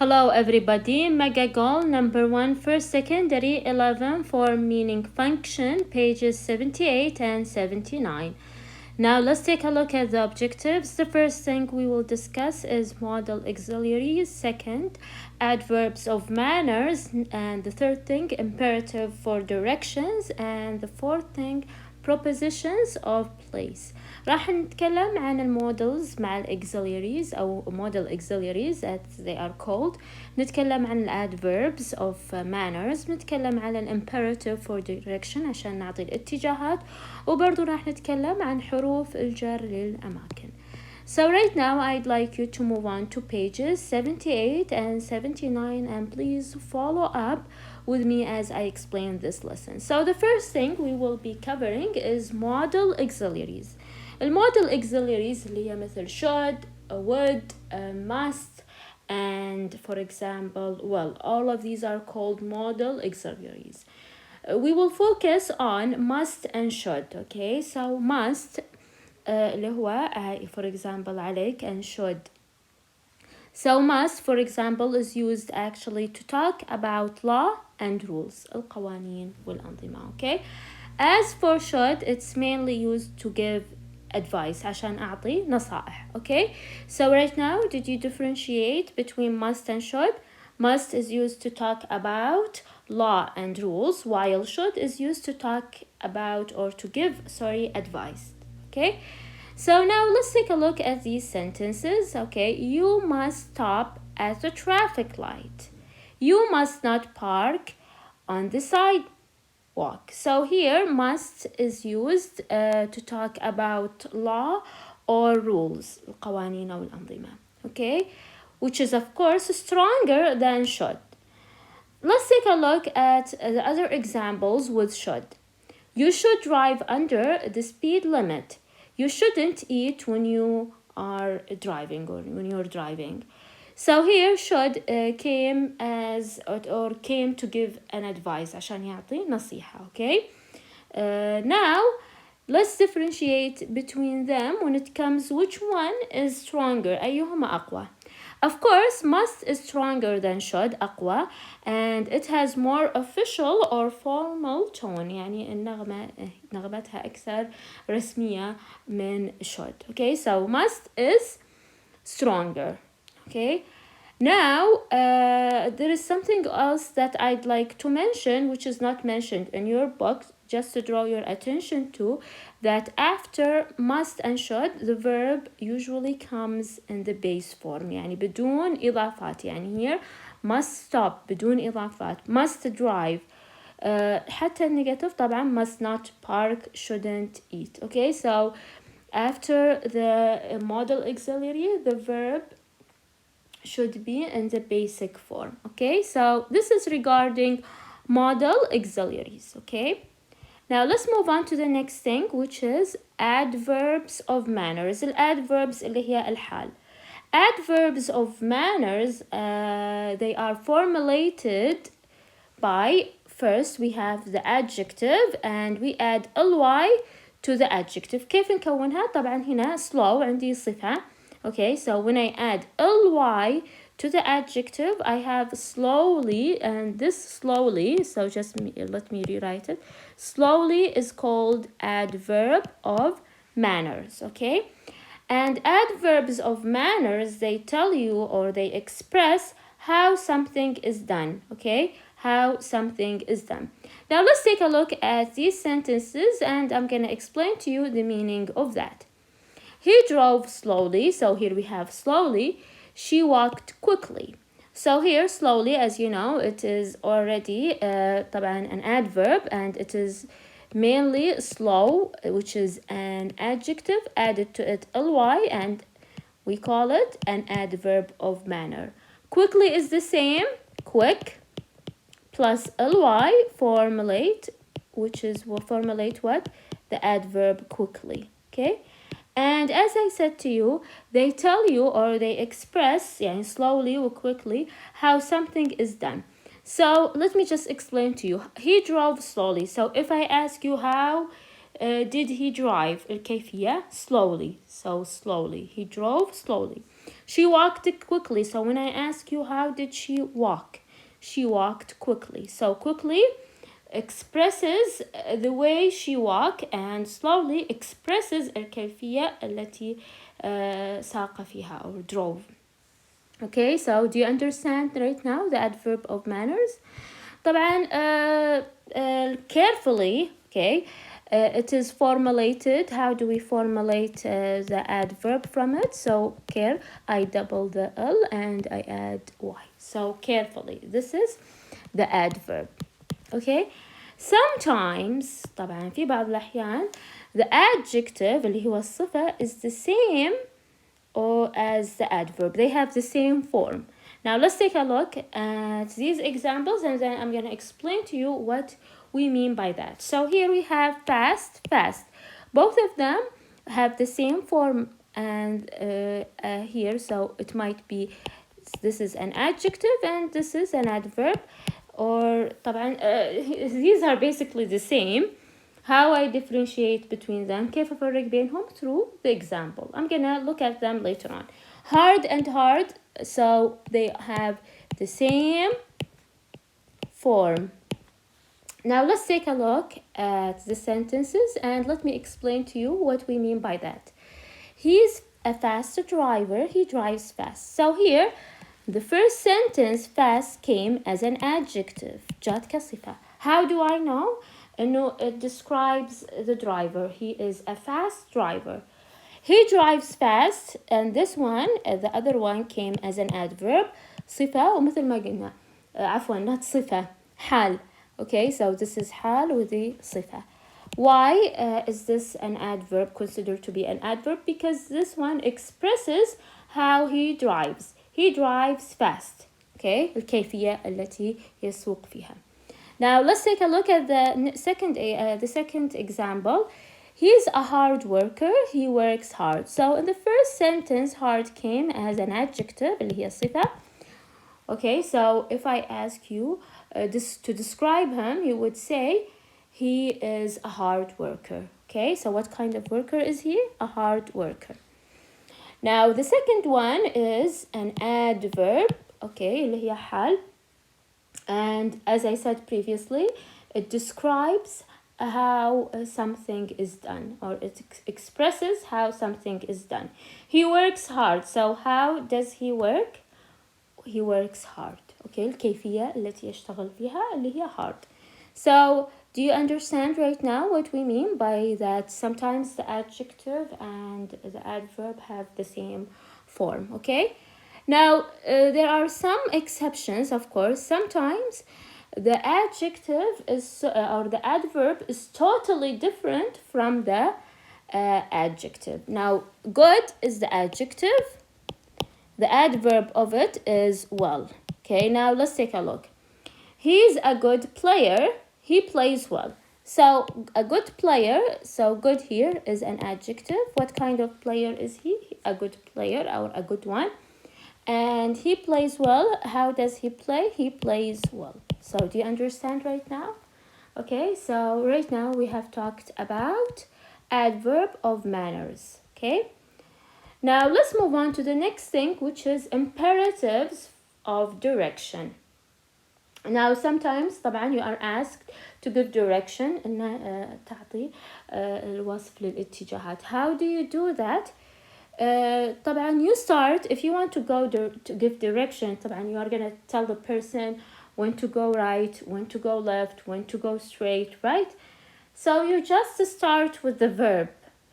Hello everybody, mega goal number 1 for secondary 11 for meaning function, pages 78 and 79. Now let's take a look at the objectives. The first thing we will discuss is modal auxiliaries, second adverbs of manners, and the third thing imperative for directions, and the fourth thing prepositions of place. راح نتكلم عن المودلز مع الأكسلياريز أو modal auxiliaries as they are called. نتكلم عن adverbs of manners. نتكلم عن imperative for direction عشان نعطي الاتجاهات. وبرضو راح نتكلم عن حروف الجر للأماكن. So right now I'd like you to move on to pages 78 and 79 and please follow up with me as I explain this lesson. So the first thing we will be covering is modal auxiliaries. المودal auxiliaries اللي هي مثل should, would, must, and for example, well, all of these are called modal auxiliaries. We will focus on must and should, okay? So must اللي هو for example عليك and should. So must for example is used actually to talk about law and rules, القوانين والأنظمة, okay? As for should, it's mainly used to give advice عشان أعطي نصائح, okay? So right now, did you differentiate between must and should? Must is used to talk about law and rules, while should is used to talk about or to give, advice, okay? So now let's take a look at these sentences, okay? You must stop at the traffic light. You must not park on the sidewalk. So here must is used to talk about law or rules, القوانين أو الأنظمة, okay? Which is of course stronger than should. Let's take a look at the other examples with should. You should drive under the speed limit. You shouldn't eat when you are driving or when you're driving. So here should came as or came to give an advice عشان يعطي نصيحة, okay? Now let's differentiate between them when it comes which one is stronger, أيهما أقوى. Of course, must is stronger than should, أقوى, and it has more official or formal tone. يعني النغمة نغمتها أكثر رسمية من should. Okay, so must is stronger. Okay, now there is something else that I'd like to mention, which is not mentioned in your book, just to draw your attention to, that after must and should, the verb usually comes in the base form, يعني بدون إضافات. يعني here must stop بدون إضافات, must drive, حتى negative طبعا must not park, shouldn't eat. Okay, so after the modal auxiliary, the verb should be in the basic form. Okay, so this is regarding modal auxiliaries. Okay, now let's move on to the next thing, which is adverbs of manners. الادverbs اللي هي الحال. Adverbs of manners, they are formulated by, first we have the adjective and we add ly to the adjective. كيف نكونها؟ طبعا هنا slow عندي صفة. Okay, so when I add ly to the adjective, I have slowly, and this slowly, so just let me rewrite it. Slowly is called adverb of manners, okay? And adverbs of manners, they tell you or they express how something is done, okay? How something is done. Now let's take a look at these sentences and I'm gonna explain to you the meaning of that. He drove slowly, so here we have slowly. She walked quickly. So here slowly, as you know, it is already طبعا an adverb and it is mainly slow, which is an adjective added to it ly, and we call it an adverb of manner. Quickly is the same, quick plus ly formulate, which is will formulate what? The adverb quickly, okay? And as I said to you, they tell you or they express يعني slowly or quickly how something is done. So let me just explain to you. He drove slowly. So if I ask you how did he drive, الكيفية slowly. So slowly. He drove slowly. She walked quickly. So when I ask you how did she walk, she walked quickly. So quickly expresses the way she walked, and slowly expresses الكيفية التي ساق فيها or drove. Okay, so do you understand right now the adverb of manners? طبعا carefully, okay, it is formulated. How do we formulate the adverb from it? So care, I double the L and I add Y. So carefully, this is the adverb. Okay, sometimes طبعا في بعض الأحيان the adjective اللي هو الصفة is the same or as the adverb. They have the same form. Now let's take a look at these examples, and then I'm going to explain to you what we mean by that. So here we have past, fast. Both of them have the same form, and here, so it might be, this is an adjective and this is an adverb, or طبعا these are basically the same. How I differentiate between them, كيف أفرق بينهم? Through the example. I'm gonna look at them later on. Hard and hard, so they have the same form. Now let's take a look at the sentences and let me explain to you what we mean by that. He's a fast driver, he drives fast. So here, the first sentence, fast, came as an adjective. جات كصفة. How do I know? No, it describes the driver. He is a fast driver. He drives fast, and this one, the other one, came as an adverb. صفة ومثل ما قلنا عفوا not صفة حال. Okay, so this is حال with the صفة. Why is this an adverb, considered to be an adverb? Because this one expresses how he drives. He drives fast. Okay, الكيفية التي يسوق فيها. Now let's take a look at the second example. He's a hard worker. He works hard. So in the first sentence, hard came as an adjective, اللي هي صفة. Okay, so if I ask you to describe him, you would say he is a hard worker. Okay, so what kind of worker is he? A hard worker. Now the second one is an adverb. Okay, اللي هي حال. And as I said previously, it describes how something is done, or it expresses how something is done. He works hard. So how does he work? He works hard. Okay, الكيفية التي يشتغل فيها اللي هي hard. So do you understand right now what we mean by that? Sometimes the adjective and the adverb have the same form. Okay. Now, there are some exceptions, of course. Sometimes the adjective is, or the adverb is totally different from the adjective. Now, good is the adjective. The adverb of it is well. Okay, now let's take a look. He's a good player. He plays well. So, a good player, so good here is an adjective. What kind of player is he? A good player, or a good one. And he plays well. How does he play? He plays well. So do you understand right now? Okay, so right now we have talked about adverb of manners. Okay, now let's move on to the next thing, which is imperatives of direction. Now sometimes طبعا you are asked to give direction إن تعطي الوصف للاتجاهات. How do you do that? طبعا you start, if you want to go to give direction, طبعا you are gonna tell the person when to go right, when to go left, when to go straight, right? So you just start with the verb.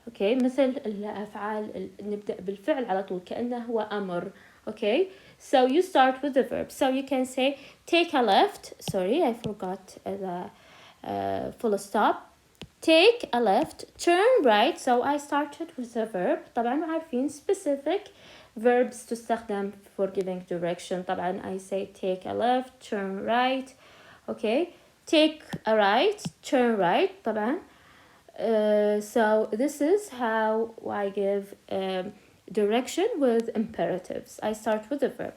Okay, مثل الأفعال نبدأ بالفعل على طول كأنه هو أمر. Okay, so you start with the verb. So you can say take a left. Sorry, I forgot the full stop. Take a left, turn right. So I started with the verb. طبعا عارفين specific verbs تستخدم for giving direction. طبعا I say take a left, turn right. Okay, take a right, turn right. طبعا so this is how I give direction with imperatives. I start with the verb.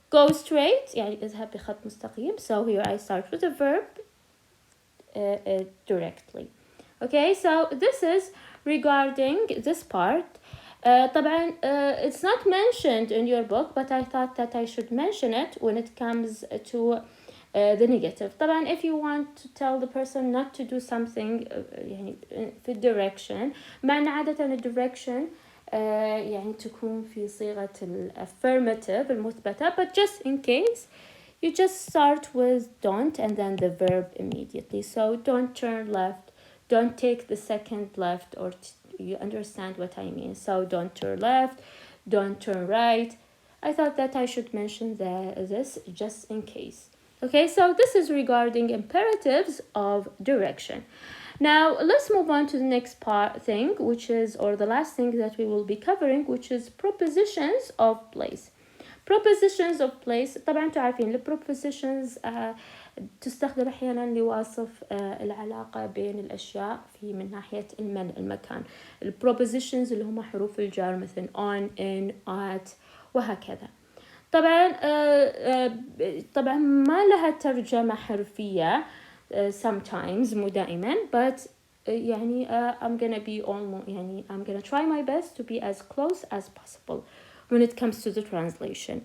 Go straight يعني اذهب بخط مستقيم. So here I start with the verb directly. Okay, so this is regarding this part. طبعا it's not mentioned in your book, but I thought that I should mention it when it comes to the negative. طبعا if you want to tell the person not to do something يعني في direction، معنى عادة ال direction يعني تكون في صيغة ال affirmative المثبتة، but just in case you just start with don't and then the verb immediately. So don't turn left, don't take the second left, or you understand what I mean. So don't turn left, don't turn right. I thought that I should mention this just in case. Okay, so this is regarding imperatives of direction. Now let's move on to the next thing, which is, or the last thing that we will be covering, which is prepositions of place. Prepositions of place. طبعا تعرفين ال prepositions تستخدم أحيانا لوصف العلاقة بين الأشياء في من ناحية المكان. ال prepositions اللي هم حروف الجر مثل on, in, at وهكذا. طبعا ما لها ترجمة حرفية sometimes مو دائما, but يعني I'm gonna try my best to be as close as possible when it comes to the translation.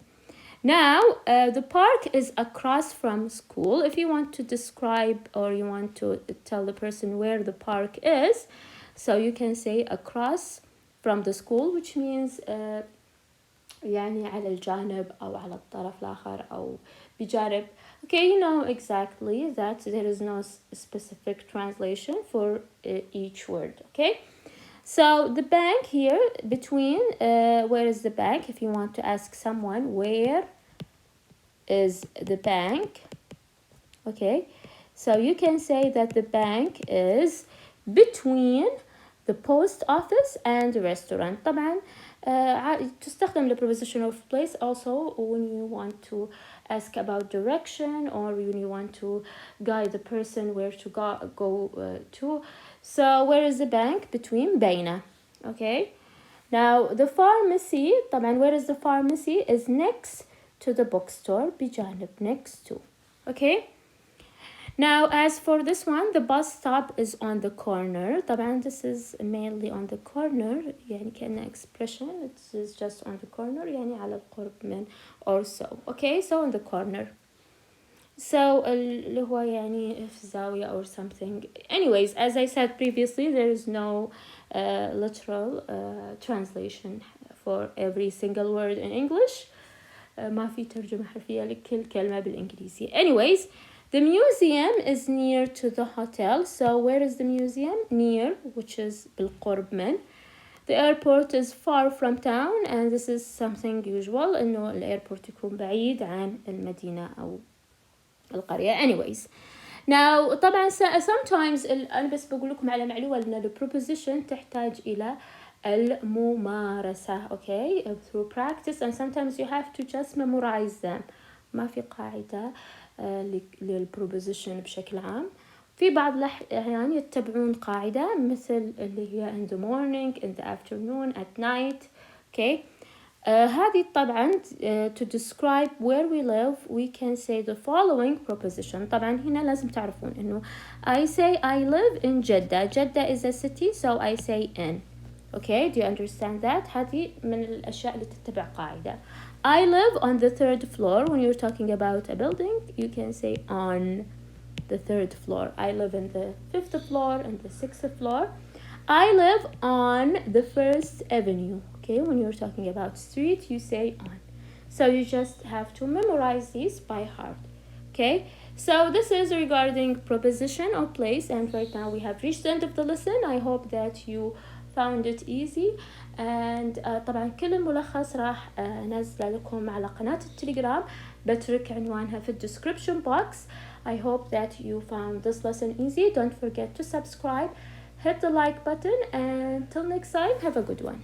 Now the park is across from school. If you want to describe or you want to tell the person where the park is, so you can say across from the school, which means يعني على الجانب أو على الطرف الآخر أو بجانب. Okay, you know exactly that there is no specific translation for each word. Okay, so the bank here between where is the bank? If you want to ask someone where is the bank, okay, so you can say that the bank is between the post office and the restaurant. طبعا تستخدم the preposition of place also when you want to ask about direction or when you want to guide the person where to go to. So where is the bank? Between بين. Okay, now the pharmacy طبعا where is the pharmacy is next to the bookstore بجانب, next to. Okay, now as for this one, the bus stop is on the corner. طبعا this is mainly on the corner, يعني كأنه expression, it is just on the corner يعني على القرب من or so. Okay, so on the corner, so اللي هو يعني في زاوية or something. Anyways, as I said previously, there is no literal translation for every single word in English. ما في ترجمة حرفية لكل كلمة بالإنجليزي. Anyways, the museum is near to the hotel. So where is the museum? Near, which is بالقرب من. The airport is far from town, and this is something usual إنه الأيربورت يكون بعيد عن المدينة أو القرية. Anyways, now طبعا sometimes أنا بس بقول لكم على معلومة إن ال preposition تحتاج إلى الممارسة. Okay, through practice, and sometimes you have to just memorize them. ما في قاعدة للpreposition بشكل عام. في بعض الأحيان يتبعون قاعدة مثل اللي هي in the morning, in the afternoon, at night. Okay, هذه طبعا to describe where we live we can say the following preposition. طبعا هنا لازم تعرفون إنه I say I live in Jeddah. Jeddah is a city, so I say in. Okay, do you understand that? هذه من الأشياء اللي تتبع قاعدة. I live on the 3rd floor. When you're talking about a building, you can say on the 3rd floor. I live in the 5th floor and the 6th floor. I live on the 1st Avenue. Okay, when you're talking about street, you say on. So you just have to memorize these by heart. Okay, so this is regarding preposition of place, and right now we have reached the end of the lesson. I hope that you found it easy, and طبعا كل الملخص راح نزل لكم على قناة التليجرام. بترك عنوانها في description box. I hope that you found this lesson easy. Don't forget to subscribe, hit the like button, and till next time, have a good one.